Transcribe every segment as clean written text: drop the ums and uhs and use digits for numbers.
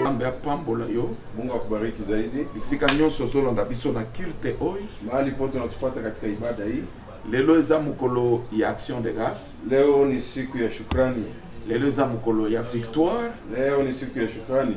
Ambe pambola yo. Mungu akubariki zaidi. Isika nyonso zolanda biso na kilte oy. Mahali pote unatufuata katika ibada hii. Lelo eza mukolo ya action de grâce. Leo ni siku ya shukrani. Lelo eza mukolo ya victoire. Leo ni siku ya shukrani.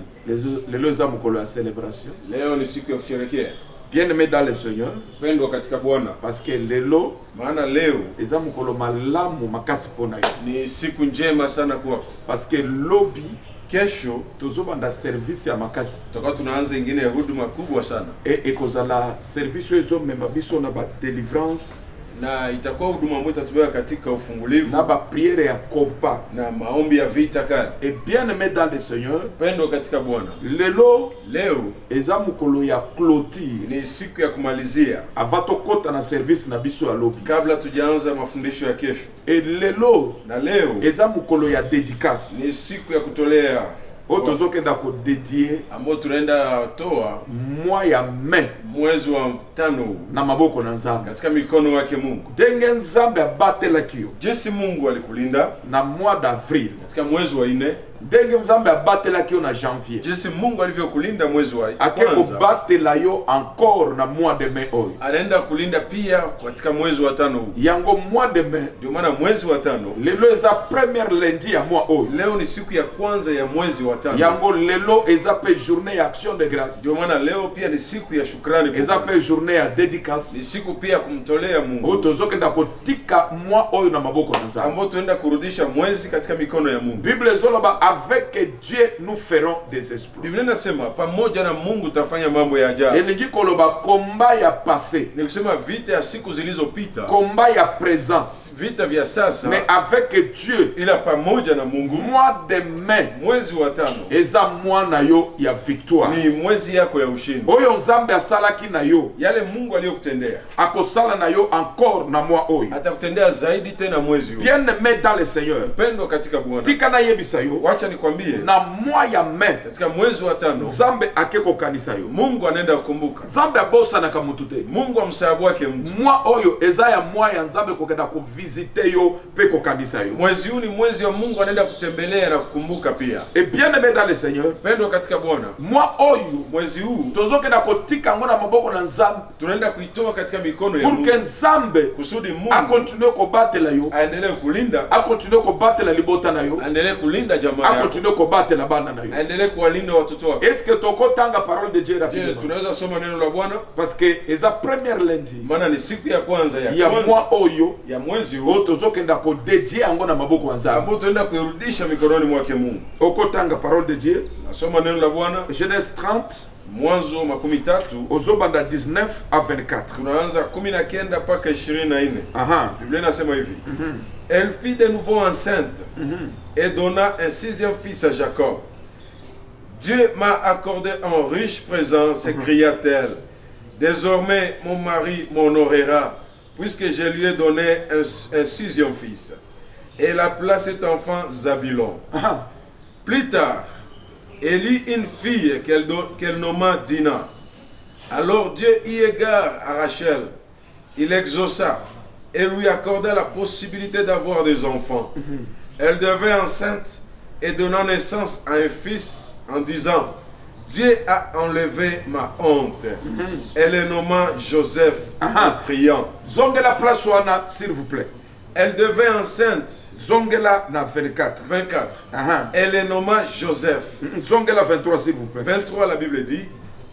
Lelo eza mukolo ya célébration. Leo ni siku ya kusherehekea. Bien-aimé dans le Seigneur, pendwa katika Bwana, parce que lelo maana leo eza mukolo malamu makasi pona yo. Ni siku njema sana kwako. Parce que lobi kesho tuzobanda service ya makasi. Tutakuwa tunaanza ingine ya huduma kubwa sana. Ekozala service ezo memba biso na ba délivrance. Na itakuwa huduma ambayo itatubeba katika ufungulivu na ba prière ya kompa na maombi ya vita kali. Et bien-aimé dans le Seigneur, pendwa katika Bwana, leo eza mukolo ya clôture, ni siku ya kumalizia avato kota na service na biso ya lobi, kabla tujaanza mafundisho ya kesho. Et lelo eza mukolo ya dédicace, ni siku ya kutolea otozokenda ko dédier ambao tunaenda toa mois ya mai, mwezi wa 5 na maboko na Nzambe, katika mikono yake Mungu. Denge Nzambe abatelaki yo, jinsi Mungu alikulinda na mois d'avril, katika mwezi wa 4. Denge Nzambe abatelaki yo na janvier, jinsi Mungu alivyokulinda mwezi wa kwanza, akeko batela yo encore na mois de mai oyo, anaenda kulinda pia katika mwezi wa 5 huu. Yango mois de mai, ndio maana mwezi wa 5 lelo eza première lundi ya mois oyo. Leo ni siku ya kwanza ya mwezi wa 5. Yango lelo eza pe journée ya action de grâce. Ndio maana leo pia ni siku ya shukrani. Eza pe journée ya dédicace. Ni siku pia kumtolea Mungu. Otozokenda kotika mois oyo na maboko na Nzambe, ambao tuenda kurudisha mwezi katika mikono ya Mungu. Bible zoloba avec Dieu nous ferons des exploits. Biblia inasema pamoja na Mungu tutafanya mambo ya ajabu. Elingi koloba combat ya passé, ni kusema vita ya siku zilizopita, combat ya présent, vita vya sasa. Mais avec Dieu, ila pamoja na Mungu, mois de mai, mwezi wa 5 eza mois na yo ya victoire, ni mwezi yako ya ushindi. Oyo Nzambe asalaki na yo, yale Mungu aliyokutendea akosala na yo encore na mois oyo, atakutendea zaidi tena mwezi huu. Bien-aimé dans le Seigneur, pendwa katika Bwana, tika na yebisa yo, wacha nikwambie, na mois ya mai, katika mwezi wa 5 Nzambe akeko kanisa yo, Mungu anaenda kukumbuka. Nzambe abosa na kamutu te, Mungu amsahabu wake mtu. Mois oyo eza ya mois ya Nzambe kokenda ko visiter yo pe ko kanisa yo. Mwezi huu ni mwezi wa Mungu anaenda kutembelea na kukumbuka pia. Et bien-aimé dans le Seigneur, pendwa katika Bwana, mois oyo, mwezi huu tozokenda kotika ngona maboko na Nzambe, tunaenda kuitoa katika mikono ya Mungu, pour que Nzambe kusudi Mungu akontinue ko batela yo, aendelee kulinda, akontinue ko batela libota na yo, aendelee kulinda jamaa yako, akontinue ko batela bana na yo, aendelee kuwalinda watoto wako. Est-ce que toko tanga parole de Dieu rapidement? Tunaweza soma neno la Bwana, parce que eza première lundi, maana ni siku ya kwanza ya mois oyo ya mwezi huu, tozokenda ko dédier ngona maboko ya Nzambe, ambao tunaenda kuirudisha mikononi mwake Mungu. Okotanga parole de Dieu, nasoma neno la Bwana, Genèse 30 Mwanzo 13 ozobanda 19 à 24. Tunaanza 19 mpaka 24. Aha. Biblia inasema hivi. Elle fit de nouveau enceinte et donna un 6e fils à Jacob. Dieu m'a accordé un riche présent, s'écria-t-elle. Désormais mon mari m'honorera puisque je lui ai donné un 6e fils. Et elle appela cet enfant Zabulon. Plus tard, elle eut une fille qu'elle nomma Dina. Alors Dieu y égard à Rachel. Il exauça et lui accorda la possibilité d'avoir des enfants. Elle devint enceinte et donna naissance à un fils en disant: Dieu a enlevé ma honte. Elle le nomma Joseph, en priant. Zongela place wana, s'il vous plaît. Elle devint enceinte. Zongela na 24. 24. Elle le nomma Joseph. Zongela 23, s'il vous plaît. 23, la Bible dit: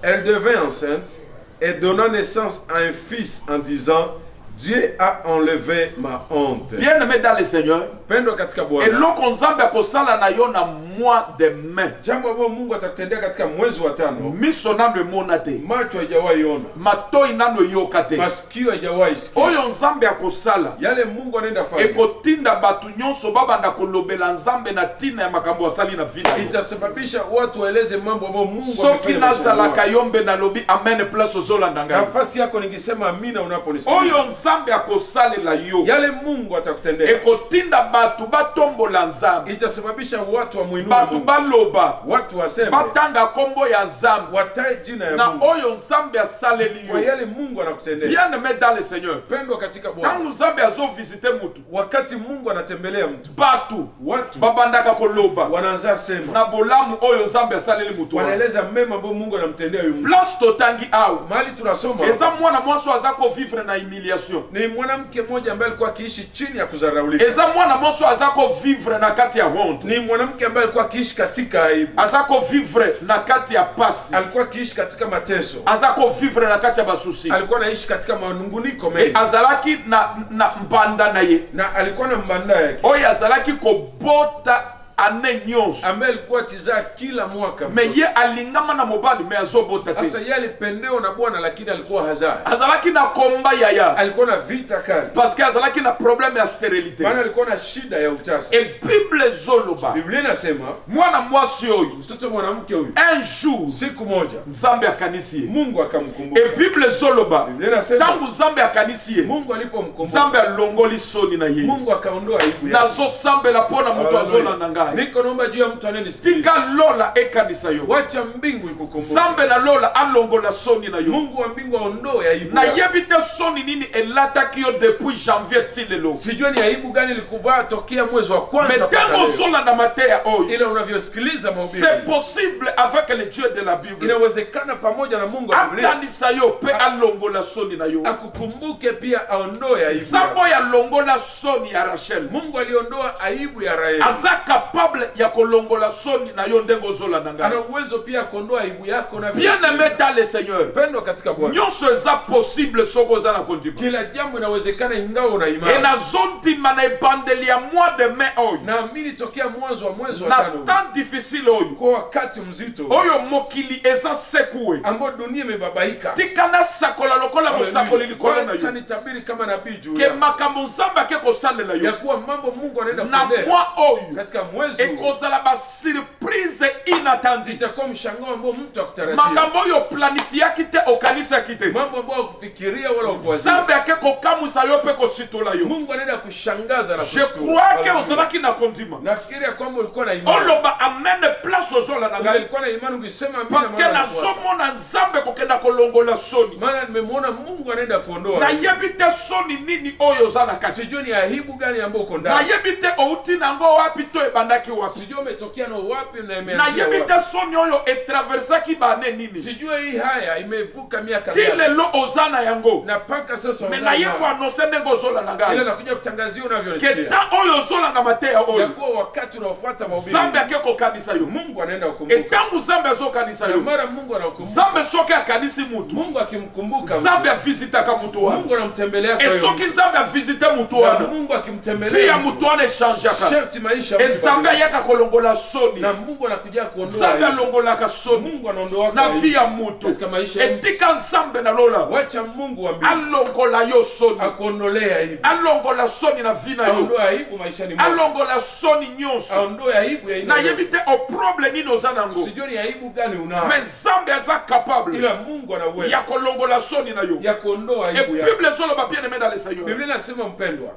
elle devint enceinte et donna naissance à un fils en disant: Dieu a enlevé ma honte. Bien-aimé dans le Seigneur, pendwa katika Bwana, eloko Nzambe akosala na yo na mois de mai, jambo ambalo Mungu atakutendea katika mwezi wa 5, miso nano emona te, macho haijawahi ona, matoi nano yoka te, masikio haijawahi sikia. Oyo Nzambe akosala, yale Mungu anaenda fanya, ekotinda batu nyonso babanda kolobela Nzambe na tina ya makambo asali na vina, itasababisha watu waeleze mambo ambayo Mungu soki nazala kayombe na lobi amen place ozolanda ngai. Nafasi yako ningisema amina unaponisikia. Oyo nzambe akosalela yo yale Mungu atakutendea ekotinda batu batombola nzambe itasababisha watu wamuinue batu Mungu, baloba watu waseme batanga kombo ya nzambe watae jina ya na Mungu oyo nzambe asaleli kwa yo. yale Mungu anakutendea. Bien-aimé dans le Seigneur, Pendwa katika Bwana, tangu nzambe azovisite mutu wakati Mungu anatembelea mtu, batu watu babandaka koloba wanaanza sema na bolamu oyo nzambe asaleli mutu wanaeleza mema ambayo Mungu anamtendea yule mtu. place totangi au Mahali tunasoma eza mwana mwaso azako vivre na humiliation, ni mwanamke mmoja ambaye alikuwa akiishi chini ya kudharaulika. eza mwana mwaso azako vivre na kati ya honte, Ni mwanamke ambaye alikuwa akiishi katika aibu, azako vivre na kati ya pasi, alikuwa akiishi katika mateso, azako vivre na kati ya basusi, alikuwa anaishi katika manunguniko e mengi, azalaki na mbanda na ye na alikuwa na mbanda yake oyo azalaki kobota ane nyonso, ambaye alikuwa akizaa kila mwaka. me ye alingama na mobali me azobota te. Sasa yeye alipendewa na Bwana lakini alikuwa hazai, Azalaki na komba yaya alikuwa na vita kali, parce que azalaki na problème ya sterilité. maana alikuwa na shida ya utasa. Et Bible zoloba Biblia inasema mwana mwasi oyo mtoto mwanamke huyu un jour siku moja nzambe akanisi ye. Mungu akamkumbuka. Et Bible zoloba Biblia inasema tangu nzambe akanisi ye, Mungu alipomkumbuka, nzambe alongoli soni na ye Mungu akaondoa aibu yake. nazosambela mpona moto azolanda ngai Niko naomba juu ya mtu anayenisikiliza, tika lola ekanisa yo wacha mbingu ikukumbuke. nzambe na lola alongola soni na yo. Mungu wa mbingu aondoe aibu Na yako. yebi te soni nini elataki yo depuis janvier ti lelo, Sijua ni aibu gani ilikuvaa tokea mwezi wa kwanza mais mpaka tango leo. ozolanda mateya oyo Ile unavyosikiliza mahubiri, c'est possible avec le Dieu de la Bible inawezekana pamoja na Mungu wa Biblia akanisa yo pe alongola soni na yo. akukumbuke pia aondoe aibu Nzambe yako. ya longola soni ya Rachel Mungu aliondoa aibu ya Raheli, aza capable ya kolongola soni na yo ndenge ozolanda ngai. ana uwezo pia kuondoa aibu yako na Bien-aimé dans le Seigneur, pendwa katika Bwana. nyonso eza possible soko oza na kondima. Kila jambo inawezekana ingawa una E imani. nazondima na ebandeli ya mois de mai oyo Naamini tokea mwanzo wa mwezi wa na tano temps difficile oyo kwa wakati mzito oyo mokili eza sekuwe ambao dunia imebabaika, tika nasakola lokola mosakoli likolo na wacha yo nitabiri kama nabii juu ke ya makambo nzambe ake kosalela ya yo kuwa mambo Mungu anaenda na kutendea mwa oyo katika mwezi huu ekozala basurprise inattendue, itakuwa mshangao ambao mtu akutarajia, makambo oyo planifiaki te okanisaki te, mambo ambayo kufikiria wala kuwazia. nzambe ake kokamwisa yo mpe kositola yo. Mungu anaenda kushangaza na Je kushtua. crois ke Hallelujah. ozalaki na kondima Nafikiria kwamba ulikuwa na imani, oloba amene place ozolanda Kama ngai ulikuwa na imani ungesema amina, parce que maana nafuata. nazomona nzambe kokenda kolongola soni Maana nimemwona Mungu anaenda kuondoa. nayebi te soni nini oyo oza na kati, Sijui ni aibu gani ambayo uko ndani. nayebi te outi nango wapi to ebandaki wapi, Sijui umetokea na wapi na imeanzia nayebi wapi. te soni oyo etraversaki bane nini Sijui hii haya imevuka miaka ti mingi. lelo oza na yango, Na mpaka sasa me ungali naye nayo. koanonse ndenge ozolanda Ile ngai nakuja kutangazia ke unavyosikia. ta oyo ozolanda mateya Ya oyo kuwa wakati unaofuata mahubiri, nzambe ake kokanisa yo. Mungu anaenda kukumbuka. Etango nzambe azokanisa Na yo, mara Mungu anakukumbuka. nzambe soki akanisi mutu, Mungu akimkumbuka nzambe mtu, avisitaka mutu wana, Mungu anamtembelea kwa hiyo esoki mtu. nzambe avisite mutu Na wana, Mungu vi ya akimtembelea mtu, mutu wana echangeaka, sharti maisha ya mtu nzambe badilika. ayaka kolongola soni, Na Mungu anakuja kuondoa nzambe aibu. alongolaka soni Mungu anaondoa na aibu vi ya mutu. katika maisha ya mtu. Etika nzambe na lola Wacha Mungu wa mbingu alongola yo soni, akuondolee aibu, alongola soni na vi na yo, aondoe aibu maishani mwako, alongola soni nyonso. aondoe aibu ya aina nayebi yote. te oproble nini oza nango, Sijui ni aibu gani unao, me nzambe aza capable ila Mungu ana uwezo ya kolongola soni na yo. ya kuondoa Et aibu yako. Bible zoloba bien aimé dans le Seigneur, Biblia inasema mpendwa,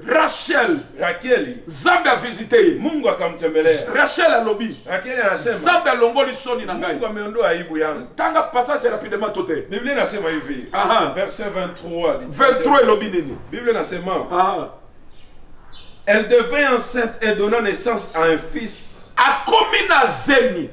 Rachel Rakeli nzambe avisite ye, Mungu akamtembelea. Rachel alobi Rakeli anasema nzambe alongoli soni na ngai. Mungu ameondoa aibu yangu. Tanga passage rapidement tote. Biblia inasema hivi, Aha. verset 23 dit 23 elobi nini? Biblia inasema Ah. elle devint enceinte et donna naissance à un fils. Akomi na zemi.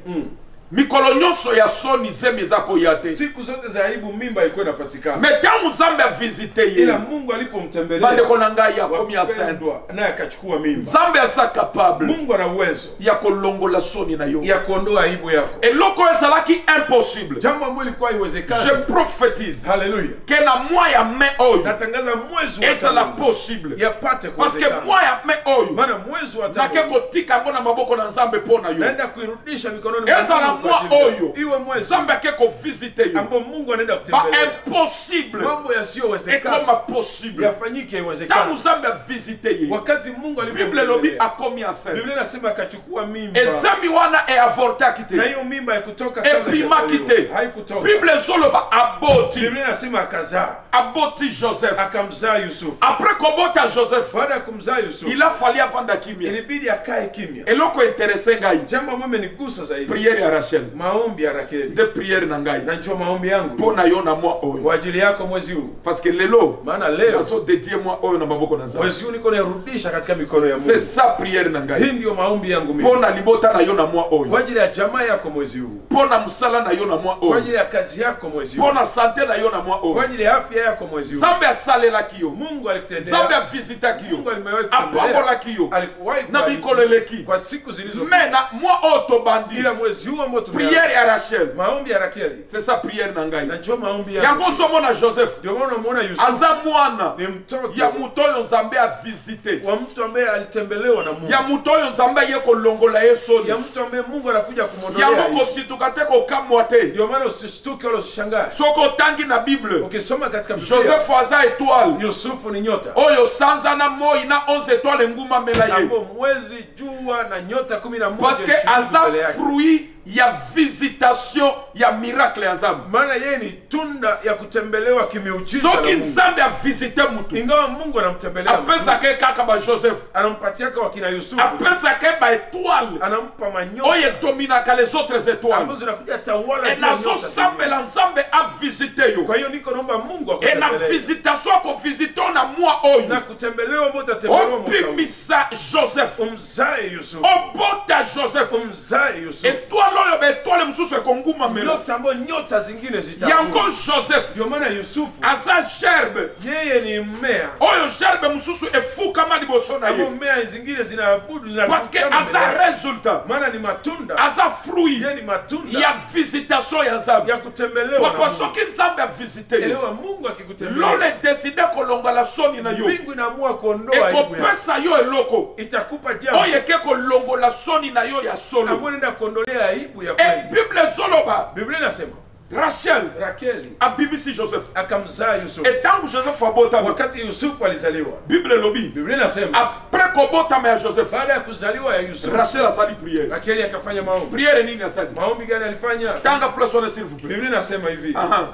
Mikolo nyonso ya soni zemi eza koya te. Siku zote za aibu mimba ilikuwa inapatikana. Mais tangu nzambe avisite Ila ye, Mungu alipomtembelea bandeko na ngai akomi enceinte. wapendwa, naye akachukua mimba. Nzambe aza capable Mungu ana uwezo ya kolongola soni na yo. ya kuondoa aibu yako. Eloko ezalaki impossible. Jambo ambalo ilikuwa Je haiwezekani. prophétise Haleluya. que na moi ya mai oyo Natangaza mwezi wa ezala tano possible, yapate parce que kuwezekana. moi ya mai oyo Maana mwezi wa nake tano kotika yango na maboko na nzambe mpo na yo, naenda kuirudisha mikononi ezala mwa mwa oyo iwe mwezi nzambe akeko visite yo ambapo Mungu anaenda ba kutembelea impossible mambo yasiyowezekana ekoma possible yafanyike tangu iwezekana. nzambe avisite ye Wakati Mungu Bible lobi alipomtembelea, akomi enceinte Biblia inasema akachukua mimba, ezambi wana e avortaki na te hiyo mimba haikutoka kabla epimaki te hajazaliwa, haikutoka. Bible ezoloba aboti Biblia inasema akazaa, aboti Joseph akamzaa Yusufu. après kobota Joseph Baada ya kumzaa Yusufu, il a fallu avanda kimia ilibidi akae kimya. eloko interesse ngai Jambo ambalo limenigusa zaidi, prière ya Rachel maombi ya Rakeli, de prière na ngai na njoo maombi yangu pona yo na mwa oyo kwa ajili yako mwezi huu, parce que lelo maana leo nazo dédier mwa oyo na maboko na nzambe mwezi huu niko nairudisha katika mikono ya c'est Mungu. ça prière na ngai Hii ndio maombi yangu mimi pona libota na yo na mwa kwa oyo ajili ya jamaa yako mwezi huu, pona musala na yo na mwa kwa oyo ajili ya kazi yako mwezi huu, pona santé na yo na mwa kwa oyo ajili ya afya yako mwezi huu. nzambe asalelaki yo Mungu alikutendea, nzambe avisitaki Mungu yo alimewahi kutembelea, apambolaki yo alikuwahi na kubariki mikolo eleki kwa siku zilizopita. me na mwa oyo tobandi Ila mwezi huu ambao prière ya Rachel maombi ya Rakeli, c'est ça prière na ngai na njoo maombi yangu. yango ozomona Joseph Ndio maana unamuona Yusufu aza mwana ni mtoto ya mutu oyo nzambe avisite wa mtu ambaye alitembelewa na Mungu, ya mutu oyo nzambe aye kolongola ye soni ya mtu ambaye Mungu anakuja kumwondolea yango aibu. kosituka te kokamwa te Ndio maana usishtuke wala usishangae soki otangi na bible ukisoma katika Biblia, Joseph aza étoile Yusufu ni nyota oyo sanza na moi na 11 étoile nguma mela ye ambao mwezi, jua na nyota 11 parce que aza fruit ya visitation ya miracle ya nzambe maana yeye ni tunda ya kutembelewa kimiujiza na soki Mungu. nzambe avisite mutu Ingawa Mungu anamtembelea mtu, apesake kaka ba Joseph anampatia kwa kina Yusufu, apesake ba étoile anampa manyota oyo edominaka les autres étoiles ambazo zinakuja tawala e juu ya nyota zingine. nazosambela nzambe avisite yo Kwa hiyo niko naomba Mungu e na akutembelee visitation akovisite na mwa oyo na kutembelewa ambao utatembelewa mwaka huu. opimisa Joseph Umzae Yusufu, obota Joseph umzae Yusufu, étoile oyo baétoile mosusu ekonguma mela nyota ambayo nyota zingine yango zitakuwa. Joseph Ndio maana Yusufu aza gerbe yeye ni mmea oyo gerbe mosusu efukama liboso na ambao ye mmea zingine zinaabudu parce que zinakutana aza mbele yake. résultat Maana ni matunda, aza fruit yeye ni matunda ya visitation ya nzambe ya kutembelewa na papa Mungu. soki nzambe avisite yo Elewa, Mungu akikutembelea, lole deside kolongola soni na yo mbingu inaamua kuondoa aibu yako, ekopesa yo eloko itakupa jambo oyo eke kolongola soni na yo ya solo ambayo inaenda kuondolea aibu ya e kweli. bible ezoloba Biblia inasema Rachel Rakeli abimisi Joseph akamzaa Yusufu. etango Joseph abotama Wakati Yusufu alizaliwa, bible elobi Biblia inasema après kobotama ya Joseph baada ya kuzaliwa ya Yusufu, Rachel asali prière Rakeli akafanya maombi. prière nini asali Maombi gani alifanya? tanga plus one s'il vous plaît Biblia inasema hivi, aha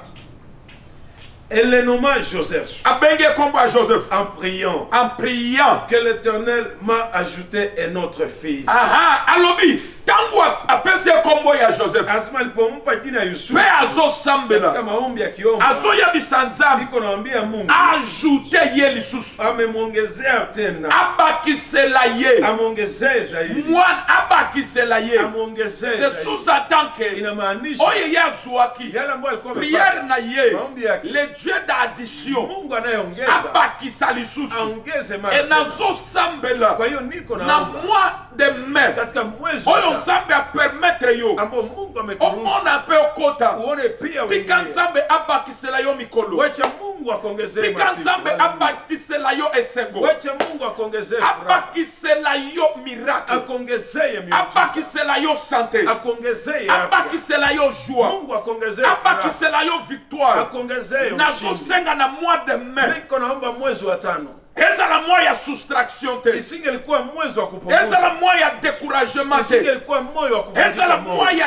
elle le nomma Joseph abenge kombo ya Joseph en priant en priant que l'Éternel m'a ajouté un autre fils. aha alobi tango apesi kombo ya Joseph Asma alipompa jina Yusufu pe katika azosambela maombi ya kiomba, azoyebisa nzambe iko naambia Mungu ajoute ye lisusu amemwongezea tena, abakisela ye amwongezee zaidi, mwana abakisela ye amwongezee c'est zaidi. sous-attend que Inamaanisha oyo ye azwaki yale ambayo alikuwa prière amepata, na ye maombi yake, le dieu d'addition Mungu anayeongeza abakisa lisusu aongeze mara e tena. nazosambela Kwa hiyo niko na naomba mois de mai katika mwezi wa oyo tano nzambe apermettre yo ambao Mungu amekuruhusu omona mpe okota uone pia tika wengine, nzambe abakisela yo mikolo wacha Mungu akuongezee tika masiku, nzambe abakisela yo esengo wacha Mungu akuongezee furaha, abakisela yo miracle akuongezee miujiza, abakisela yo santé akuongezee afya, abakisela yo joie Mungu akuongezee furaha, abakisela yo victoire akuongezee ushindi. nazosenga na mois de mai Niko naomba mwezi wa tano ezala mois ya soustraction te isingelikuwa mwezi wa ezala kupunguza, mois ya découragement te isingelikuwa moyo wa kuvunjika ezala moyo, mois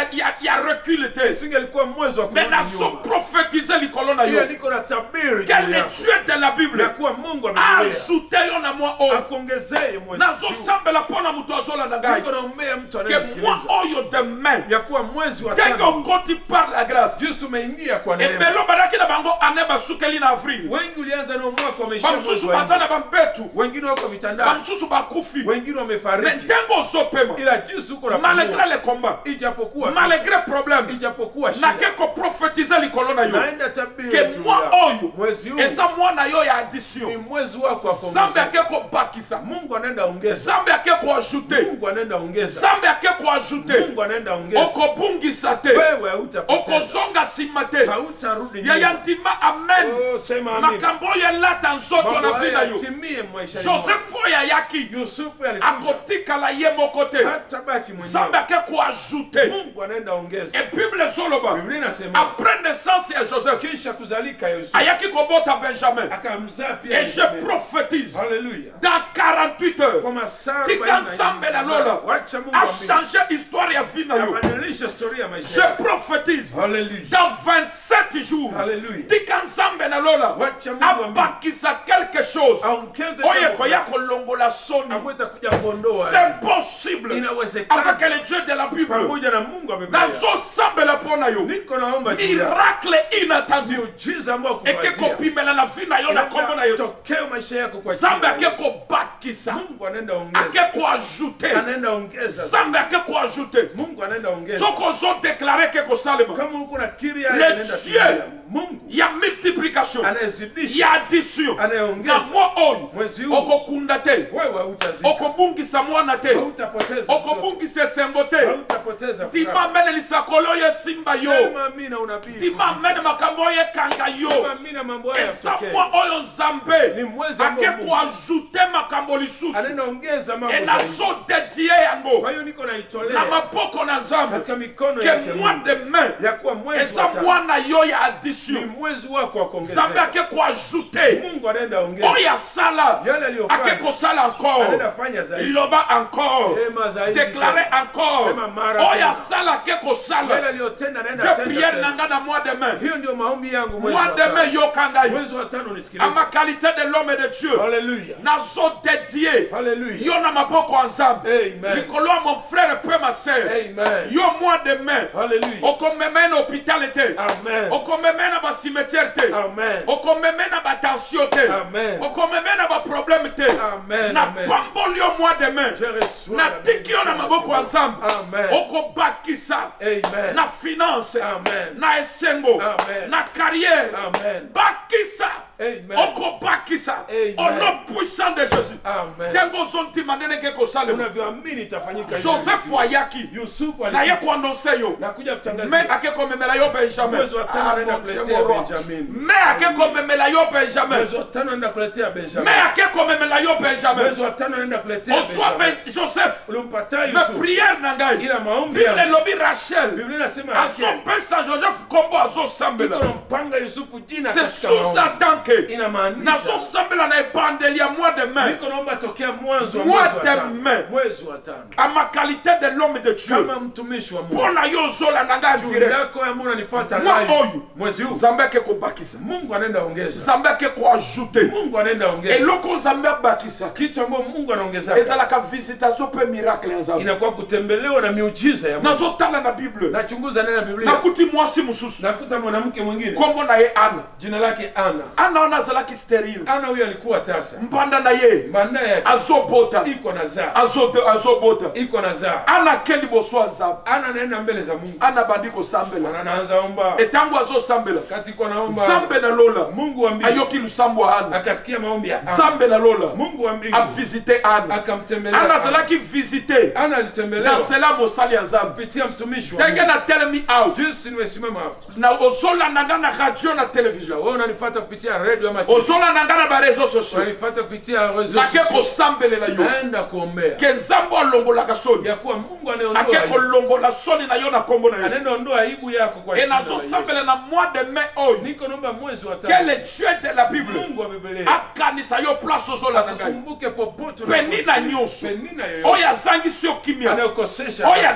ya recul te isingelikuwa mwezi wa mais kurudi nazo nyuma. prophétiser likolo na Ila yo niko na tabiri que juu le yako dieu de la bible ya kuwa Mungu amekuletea, ajoute yo na mois oyo akuongezee mwezi huu. nazosambela mpo na moto azolanda ngai Niko naombea mtu ke mois anayesikiliza oyo de mai ya kuwa mwezi wa ndenge tano okoti par la grâce juste umeingia kwa neema. ebelo balaki na bango ane basukeli na avril Wengi ulianza na mwaka wameishia mwezi bamosusu wa baza nne, na bambetu wengine wako vitandani, bamosusu bakufi wengine me wamefariki, ndenge ozopema ila jinsi uko na malgré pumua, le combat ijapokuwa malgré problème ijapokuwa shida, nake koprofetize likolo na yo naenda tabiri ke juu mwa yako. oyo Mwezi huu eza mwana yo ya ni addition mwezi wako wa zambe kuongeza. ake kobakisa Mungu anaenda ongeza, zambe ake koajoute Mungu anaenda ongeza, zambe ake koajoute Mungu anaenda ongeza. okobungisa te Wewe hautapoteza, okozonga nsima te hautarudi yaya nyuma. ndima amen Oh, sema amen. makambo oyo elata nzoto Mambo na vi na haya yo itimie maisha yangu. Joseph ya yaki Yusufu alikuja akotika la ye mokote hatabaki mwenyewe. Zambe ake kuajute Mungu anaenda ongeza. et Bible zoloba Biblia inasema après naissance ya Joseph kisha kuzalika Yusufu ayaki kobota Benjamin akamzaa pia et je Benjamin. prophétise Haleluya. dans 48 heures Kwa masaa tika nzambe na lola wacha Mungu a amini. changé histoire ya vie na yo. Abadilisha historia ya maisha Je yako. prophétise Haleluya. dans 27 jours Haleluya. tika nzambe na lola Wacha Mungu amini. abakisa quelque chose Aongeze oye jambo koya fulani kolongola soni. ambayo itakuja kuondoa. C'est possible Inawezekana. avec le Dieu de la Bible. Pamoja na Mungu wa Biblia. nazosambela mpo na yo Niko naomba juu yako. miracle inattendu Miujiza ambao eke kuwazia. kopimela na vi na yo na kombo na yo. Tokeo maisha yako kwa Zambe jina la ake Yesu. kobakisa Mungu anaenda ongeza. ake koajoute Anaenda ongeza. Zambe ake koajoute Mungu anaenda ongeza. soko ozodeklare ke kosalema Kama uko na kiri Le anaenda Dieu. kutimia. Mungu ya multiplication anayezidisha. ya addition na Anayeongeza. mwa oyo Mwezi huu okokunda te wewe hutazika. okobungisa mwana te Hautapoteza. okobungisa esengo te Hautapoteza tima furaha. mene lisakolo oyo esimba yo Sema amina unabii. tima mene makambo oyo ekanga yo Sema amina mambo haya eza yatokee. mwa oyo nzambe Ni mwezi ambao ake Mungu koajoute makambo lisusu anaenda ongeza mambo zaidi. enazodedie yango Kwa hiyo niko na naitolea maboko na nzambe katika mikono ke yake mwa Mungu. demain Ya kuwa mwezi eza wa tano mwana yo ya ni addition mwezi wako wa nzambe kuongezeka. ake koajoute Mungu anaenda ongeza. oyo asala Yale aliyofanya. ake kosala encore Anaenda fanya zaidi. loba encore Sema zaidi. déclarer encore Sema mara oyo tena. asala ake Yale kosala aliyotenda anaenda de tena prière tena. nanga na mois de mai Hiyo ndio maombi yangu mwezi mois wa de mai tano. yokanga yo Mwezi wa tano à nisikilize. ma qualité de l'homme et de Dieu Haleluya. nazodedie Haleluya. yo na maboko ya nzambe Amen. likolo ya mon frère pe ma sœur Amen. yo mois de mai Haleluya. okomeme na hôpital te Amen. okomeme na bacimetière te Amen. okomeme na batension te Amen. okomeme na baproblème te Amen. na Amen. pamboli yo mois de mai Je reçois na la tiki yo na bénédiction maboko ya de ce nzambe Dieu. Amen. okobakisa Amen. na finance Amen. na esengo Amen. na carrière Amen. bakisa Amen. okobakisa Amen. au nom puissant de Jésus Amen. ntango ozontima ndenge ke kosalema Unavyoamini itafanyika. Joseph ayaki Yusufu na ye alikuwa kuannonce yo nakuja me kutangazia ake komemela yo Benjamin mwezi wa tano anaenda mon Dieu, kuletea mon roi. Benjamin. me ake komemela yo Benjamin Mwezi wa tano anaenda kuletea me Benjamin. ake komemela yo Benjamin Mwezi wa tano anaenda kuletea ozwa Benjamin. Joseph Ulimpatia me Yusufu. prière na ngai Ila maombi Bible ya elobi Rachel Biblia inasema Rachel azopesa Joseph kombo azosambela mpanga Yusufu jina c'est katika sous maombi. adanke Inamaanisha nazosambela na ebandeli ya mois de mai niko naomba tokea mwanzo wa Mois mwezi wa de tano. mai. Mwezi wa tano. à ma qualité de l'homme de Dieu Kama mtumishi wa Mungu. mpona yo ozolanda ngai Juu direct yako ya Mungu unanifuata mwa live. oyo Mwezi huu nzambe ake kobakisa Mungu anaenda ongeza. nzambe ake koajoute Mungu anaenda ongeza. eloko nzambe abakisa Kitu ambacho Mungu anaongeza ezalaka visitation mpe miracle ya nzambe inakuwa kutembelewa na miujiza ya Mungu. nazotala na bible Nachunguza ndani ya Biblia. nakuti mwasi mosusu Nakuta mwanamke mwingine kombo na ye ana jina lake Ana. ana wana azalaki sterile Ana huyo alikuwa tasa. mpanda na ye Mbanda yake azobota iko na zaa. azobota Iko na zaa. ana ke liboso ya nzambe Ana anaenda mbele za Mungu. ana bandi kosambela Ana anaanza omba. etango azosambela Kati kwa naomba. nzambe na lola Mungu wa mbingu ayoki lusambo ya ana akasikia maombi ya Ana. nzambe na lola Mungu wa mbingu avisite ana akamtembelea. ana Ana azalaki visite Ana alitembelewa na nzela mosali ya nzambe kupitia mtumishi wa ndenge Mungu. na telemi out Jinsi nimesimama hapa. na ozolanda nga na radio na television Wewe unanifuata kupitia radio ama TV. ozolanda nga na bareseau sociaux Unanifuata kupitia réseaux nake sociaux. kosambelela yo Naenda kuombea. ke nzambe alongolaka soni Ya kuwa Mungu ake anaondoa aibu. kolongola soni na yo na kombo na yesu Anaenda ondoa aibu yako kwa e jina la Yesu. nazosambela na mois de mai oyo Niko naomba mwezi wa que tano. le Dieu de la Bible Mungu wa Biblia. akanisa yo place ozolanda ngai Kumbuke popote penina nyonso Penina yoyote. oyo azangisi yo kimia Anayokosesha. oyo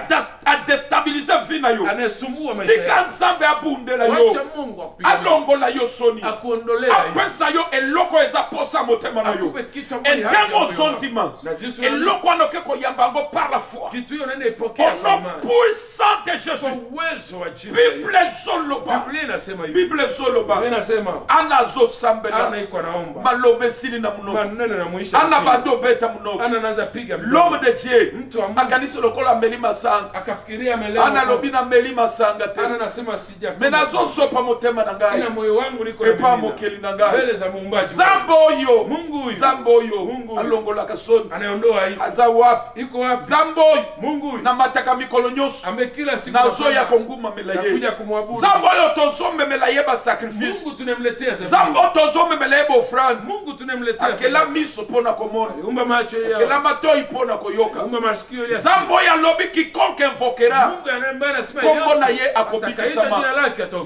adestabilize vi na yo Anayesumua maisha tika yako. nzambe abundela Wacha yo Mungu akupiganie. alongola yo soni Akuondolea aibu. apesa yo eloko eza posa motema na yo Akupe kitu ambacho entango haja ozondima na jinsi unani- eloko wana oke koyamba yango par la foi kitu hiyo unaenda ipokea au kwa nom imani. puissant de Jésus Kwa uwezo wa jina la Yesu. bible zoloba Biblia inasema hivi. bible zoloba Biblia inasema ana azosambela Ana iko naomba. maloba esili na munoko Maneno na mwisho. ana bando obeta munoko Ana anaanza piga mdomo. l'homme de Dieu Mtu wa Mungu. akanisi lokola ameli masanga Akafikiria amelewa. ana lobi na meli masanga te Ana anasema sija. me nazosopa motema na Ina ngai moyo wangu niko na epa Biblia. mokeli na ngai mbele za muumbaji nzambe oyo Mungu huyu nzambe oyo Mungu alongolaka soni anaondoa aibu aza wapi iko wapi nzambe oyo Mungu huyu na mataka mikolo nyonso amekila siku nazoya kongumamela ye kuja kumwabudu nzambe oyo tozomemela ye basacrifice Mungu tunemletea nzambe oyo tozomemela ye baofrande Mungu tunemletea akela miso mpo na komona umba macho yao akela matoi mpo na koyoka umba masikio yao nzambe oyo alobi kikonke invokera Mungu anayemba anasema kombo na ye akobikisama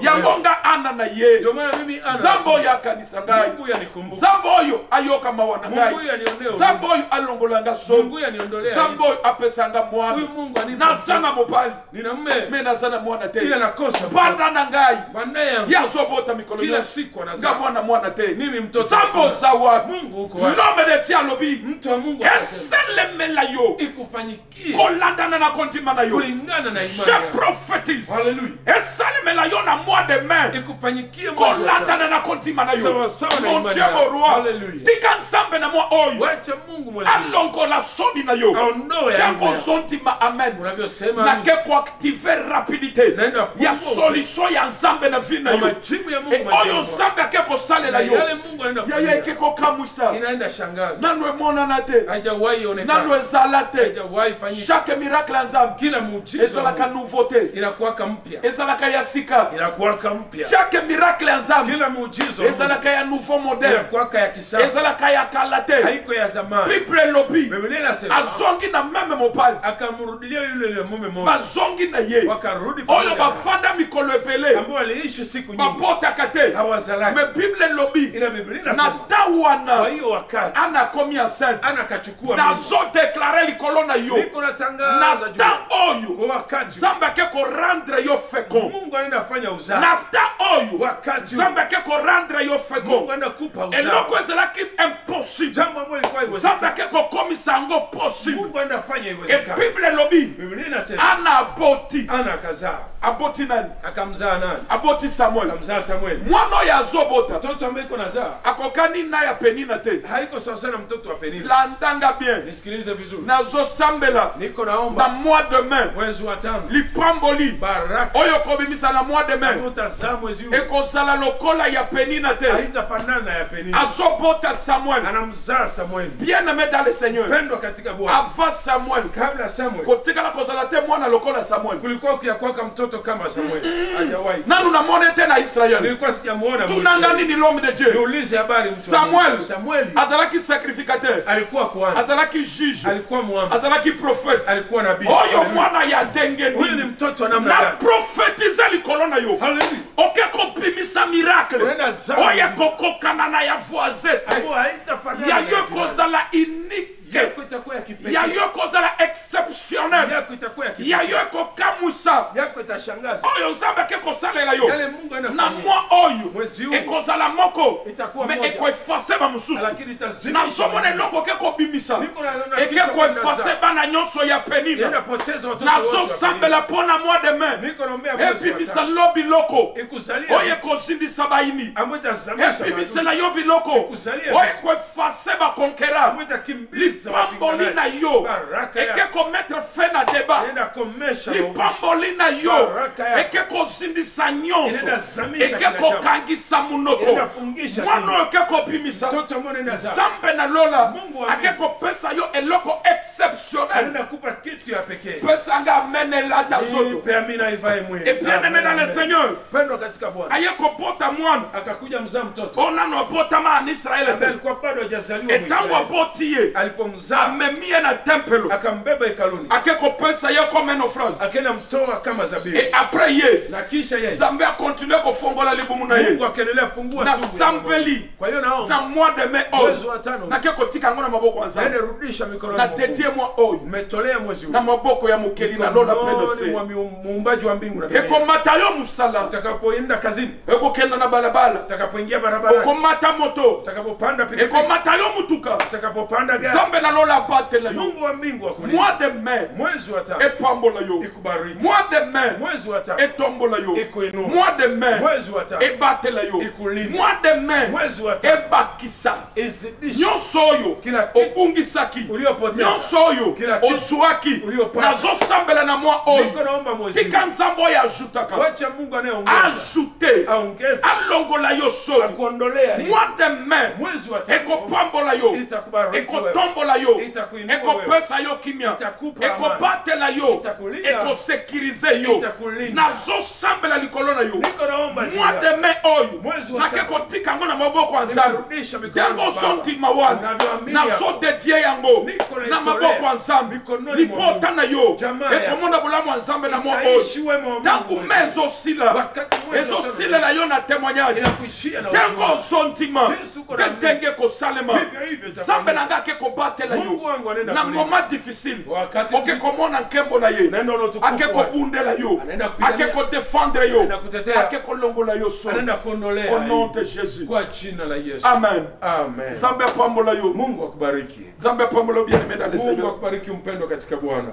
yango nga ana na ye ndio maana mimi ana nzambe oyo akanisa ngai Mungu yanikumbuka nzambe oyo ayoka mawa na ngai Mungu yanionea nzambe oyo alongolanga somo Mungu yaniondolea nzambe oyo apesanga mwana huyu Mungu anipa naza na mobali nina mume me naza na mwana te ila nakosa banda na ngai banda yangu ye azobota mikolo kila nyonso siku nga anazaa mwana te mimi mtoto nzambe oza wapi Mungu uko wapi l'homme de Dieu alobi mtu wa Mungu anasema eselemela yo ikufanyikie kolandana na kontima na yo kulingana na imani je yako prophétise haleluya esalemela yo na mois de mai ikufanyikie mwezi wa tano. kolandana na kontima na yo Sawa sawa na mon imani Dieu yako. mon roi Hallelujah. tika nzambe na mwa oyo wacha Mungu mwezi huu. alongola soni na yo aondoe aibu kako yako. zontima amen unavyosema nake kuaktive rapidité naenda ya funguo. solution ya nzambe na vi na Kwa yo majibu ya Mungu E majibu oyo yako. nzambe ake kosalela na yo yale Mungu anaenda yeye kufanya eke kokamwisa inaenda shangaza nano emonana te haijawahi nano onekana ezala te haijawahi fanyika chaque miracle ya nzambe kila muujiza ezalaka nouveauté inakuwaka mpya ezalaka ya sika inakuwaka mpya chaque miracle ya nzambe kila muujiza ezalaka ya nouveau modèle inakuwaka ya kisasa ezalaka ya kala te haiko ya zamani bible elobi Biblia inasema azongi na meme mobali akamrudilia yule mume mmoja bazongi na ye wakarudi oyo pamoja bafanda mikolo ebele ambao waliishi siku nyingi babotaka te hawazalaki me bible elobi ila Biblia na inasema ta kwa wana hiyo wakati anakomi enceinte ana kachukua mimba nazodeklare likolo na yo niko na natangaza juu ta oyo kwa wakati nzambe ake korendre yo fécond Mungu anaenda fanya uzao na ta oyo wakati nzambe ake korendre yo Mungu fécond anaenda kupa uzao eloko ezalaki impossible jambo ambalo lilikuwa nzambe haiwezekani ake kokomisa yango possible Mungu anaenda fanya e iwezekane bible elobi Biblia inasema ana aboti ana akazaa aboti nani akamzaa nani aboti samuel akamzaa Samueli mwana oyo azobota mtoto ambaye iko nazaa akokani na ya penina te haiko sawa sana mtoto wa Penina landanga bien nisikilize vizuri nazosambela niko na naomba mois de mai mwezi wa 5 lipamboli baraka oyo kobimisa na mois de mai utazaa mwezi huu ekozala lokola ya penina te haitafanana na ya Penina azobota samuel anamzaa Samueli bien aimé dans le seigneur pendwa katika Bwana avant samuel kabla Samuel kotikala kozala te mwana lokola samuel kulikuwa kuyakwaka mtoto kama Samueli hajawahi nanu namone te na israel nilikuwa sijamuona tunanga nini l'homme de dieu niulize habari mtu wa Samuel. Mungu. Samueli azalaki sacrificateur alikuwa kuhani azalaki juge alikuwa muamzi azalaki prophète alikuwa nabii oyo Hallelujah. mwana ya ndenge huyu ni nini mtoto wa namna na gani profetize likolo na yo Hallelujah. oke kopimisa miracle unaenda zaa oyo ekokokana na ya voisin te ambao haitafanana ya na yo ya jirani. ekozala unique yako itakuwa ya kipekee ya yo ekozala exceptionnel yako itakuwa ya kipekee ya yo ekokamwisa yako itashangaza oyo nzambe ake kosalela yo yale Mungu na anafanya mwa oyo mwezi huu ekozala moko itakuwa me moja. ekoefase bamosusu lakini itazimisha nazomona eloko oke kobimisa Niko naona eke kitu koefase kwenda bana nyonso ya penina yenda poteza watoto wote wa nazosambela mpo na mois de mai Penina. Niko naombea mwezi wa ebimisa 5 lo biloko ikuzalia oyo ekozindisa bayini ambayo itazamisha ebimisela yo biloko Ekuzalia oyo vitu. ekoefase bakonkera ambayo itakimbiza lipamboli na wapinganaji. yo Baraka eke ya komettre fin na deba inaenda komesha maubishi. lipamboli na yo Baraka ya eke kozindisa nyonso inaenda zamisha eke kila jambo. kokangisa munoko Inaenda fungisha mwana kinywa. oyo eke kobimisa mtoto ambaye anaenda zaa nzambe na lola Mungu wa ake mbingu. kopesa yo eloko exceptionnel anaenda kupa kitu ya pekee pesanga amenelata zoto ipe amina ivae mwili et bien aimé dans le Seigneur pendwa katika Bwana aye kopota mwana akakuja mzaa mtoto onano abotama an israele ambaye te alikuwa bado hajazaliwa etango Mwisraeli. aboti ye Alipomzaa amemie na tempelo akambeba hekaluni ake kopesa ye comme un offrande akaenda mtoa kama zabibu et après ye na kisha yeye nzambe akontinue kofongola libumu na ye Mungu akaendelea fungua na tumbo ya sampeli Mungu. Kwa hiyo naomba na mois de mai mwezi oyo wa 5 nake kotika yango na maboko ya aende nzambe rudisha mikononi na mwa Mungu. tetie mwa oyo Umetolea mwezi huu na maboko ya mokeli na lola mikononi pene mwa se muumbaji wa mbingu na dunia. ekomata yo mosala Utakapoenda kazini, ekokenda na balabala utakapoingia barabarani, okomata moto utakapopanda pikipiki, ekomata yo mutuka utakapopanda gari, nzambe na lola abatela yo Mungu wa mbingu akubariki. mois de mai Mwezi wa 5 epambola yo ikubariki. mois de mai mai mwezi wa tatu etombola yo ikuinua, mois de mai mwezi wa tatu ebatela yo ikulinda, mois de mai mwezi wa tatu ebakisa izidisha nyonso oyo kila kitu obungisaki uliopoteza, nyonso oyo kila kitu ozuaki uliopata. nazosambela na mwa oyo Niko naomba mwezi tika nzambe oyo ajutaka wacha Mungu anayeongeza ajute aongeze alongola yo soni akuondolea hii. mois de mai Mwezi wa tatu ekopambola yo itakubariki ekotombola yo Itakuinua ekopesa yo kimia Itakupa ekobatela yo Itakulinda. ekosekirize yo Itakulinda. nazosambela likolo na yo Niko naomba mois de mai oyo Mwezi wa nake tatu. kotika yango na maboko ya nzambe Nimerudisha mikononi ntango mwa Baba. ozondima wana Unavyoamini nazodedie yango Niko na naitolea maboko ya nzambe mikononi mwa libota na yo Jamaa ya- ekomona bolamu ya nzambe na mwa oyo Itaishi wema wa Mungu ntango mwezi. mai ezosila Wakati mwezi wa tano ezosilela yo na témoignage inakuishia na ntango uzima. ozondima Yesu uko na te ndenge kosalema Hivyo hivyo nzambe itafanyika. na nga ake kobatela Mungu yo wangu anaenda na kulinda. moment difficile Wakati oke komona nkembo na ye Neno la utukufu ake wake. kobundela yo Anaenda kupigania. ake kodefendre yo Anaenda kutetea. ake kolongola yo so anaenda kuondolea au nom hii. de Jésus Kwa jina la Yesu. amen Amen. nzambe apambola yo Mungu akubariki. nzambe apambola yo bien aimé dans le Mungu Seigneur akubariki mpendwa katika Bwana.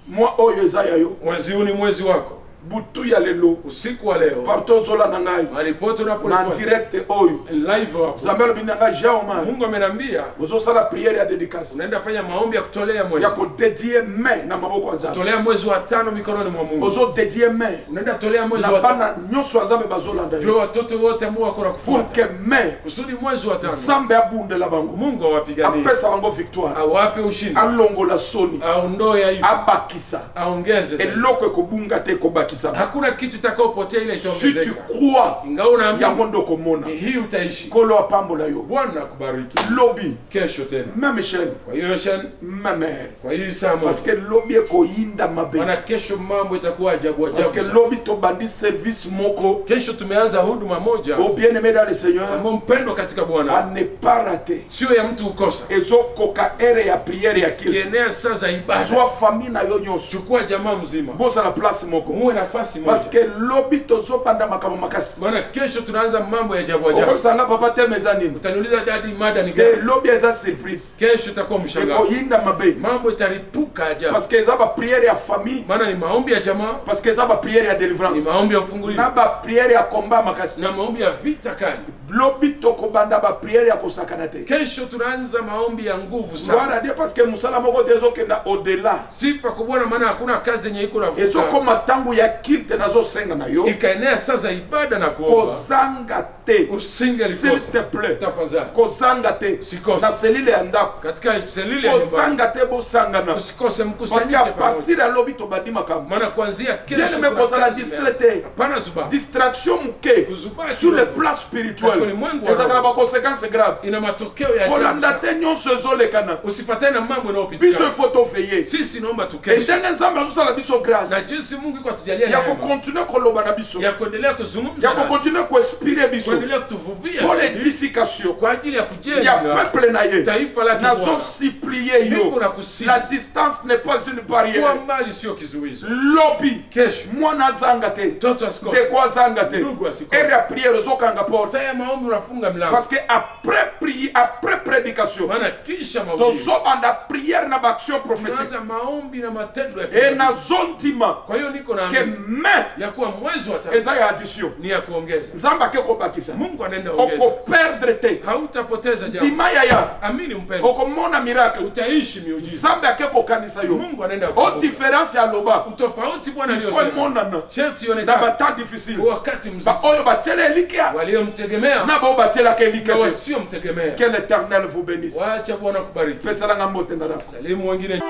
moi oyo eza ya yo Mwezi huu ni mwezi wako. butu ya lelo Usiku wa leo partout ozolanda ngai maripoto na unapolifuata direct oyo live wako. nzambe alobi na ngai jaoma Mungu amenambia ozosala priere ya dédicace unaenda fanya maombi ya kutolea mwezi. ya kodedie mai na maboko ya nzambe Tolea mwezi wa tano mikononi mwa Mungu. ozodedie mai Unaenda tolea mwezi na wa tano. bana nyonso ya nzambe bazolanda Ndio yo watoto wote ambao wako na pour kufuata. que mai Kusudi mwezi wa tano nzambe abundela bango Mungu awapiganie. apesa bango victoire Awape ushindi. alongola soni Aondoe aibu. abakisa Aongeze. eloko ekobunga te ekobakisa Hakuna kitu itakayopotea ile si tu itaongezeka. crois Ingawa unaamini yango ndo komona ni hii utaishi. kolo apambola yo Bwana akubariki. lobi Kesho tena. même chaîne Kwa hiyo Shan, même heure kwa hii saa parce moja. que lobi ekoyinda mabe Maana kesho mambo itakuwa ajabu parce ajabu que sana. lobi tobandi service moko Kesho tumeanza huduma moja au bien aimé dans le Seigneur ambao mpendwa katika à Bwana ne pas rater sio ya mtu ukosa. ezokoka ere ya priere ya kili Kienea saa za ibada. zwa famille na yo nyonso Chukua jamaa mzima. bozala place moko Muwe nafasi parce moja. que lobi tozobanda makambo makasi Maana kesho tunaanza mambo ya ajabu ajabu. okosanga papa te meza nini Utaniuliza dadi mada ni te gani? lobi eza surprise Kesho itakuwa mshangao. ekoyinda mabe Mambo itaripuka ajabu. parce que eza bapriere ya famille Maana ni maombi ya jamaa, parce que eza bapriere ya ni délivrance maombi ya ufungulivu na bapriere ya combat makasi na maombi ya vita kali. lobi tokobanda bapriere ya kosakana te Kesho tunaanza maombi ya nguvu gloire sana. à Dieu parce que mosala moko te ezokenda au-delà Sifa kwa Bwana, maana hakuna kazi yenye iko navuka. ezokoma ntango ya kilte nazosenga na yo Ikaenea sasa ibada na kuomba. kozanga te Usingelikosa. s'il te plaît Tafadhali. kozanga te Usikose. na selile ya ndako Katika selile ya nyumbani. kozanga te bosangana Usikose, parce mkusanyike qu'à pamoja. partir ya lobi tobandi makambo Maana kuanzia kesho bien aimé kuna kozala kazi distrait imeanza. te Hapana zuba. distraction moke Kuzubaki sur le kidogo. plan Katika spirituel ulimwengu wa ezalaka na roho. baconséquence grave Ina matokeo ya ajabu kolanda sana. te nyonso ezolekana Usifatane na mambo biso yanayopitika. ifo toveille Sisi naomba tukeshe. endenge nzambe azosala biso grâce Na jinsi Mungu iko atujalia ya neema. kokontinue koloba na biso Ya kuendelea kuzungumza ya nasi. kokontinue koinspire biso Kuendelea kutuvuvia pour zaidi. l'édification Kwa ajili ya ya kujenga peuple na ye taifa lake Bwana. nazosiplie Niko yo na kusihi. la distance n'est pas une Kuwa barrière mbali sio kizuizi. lobi Kesho mwana azanga te mtoto asikose. ndeko azanga te Ndugu asikose. ere ya priere ozokanga porte Saa ya maombi unafunga mlango. parce que après prier après prédication Maana kisha mahubiri tozobanda priere na baaction prophétique tunaanza maombi na matendo ya e kinabii. nazondima Kwa hiyo niko na ke mai ya kuwa mwezi wa tatu eza ya addition ni ya kuongeza. nzambe ake kobakisa Mungu anaenda ongeza. okoperdre te Hautapoteza jambo. ndima yaya Amini mpendwa. okomona miracle Utaishi miujiza. nzambe ake kokanisa yo Mungu anaenda o kukumbuka. différence ya loba Utofauti Bwana ifo aliyosema. emonana Sharti na ionekane batemps difficile wakati mzito. baoyo batela elikya Waliomtegemea na bao batelaka elikya na te wasiomtegemea. que l'éternel vous bénisse Wacha Bwana kubariki. peselanga mbote na dako Salimu wengine.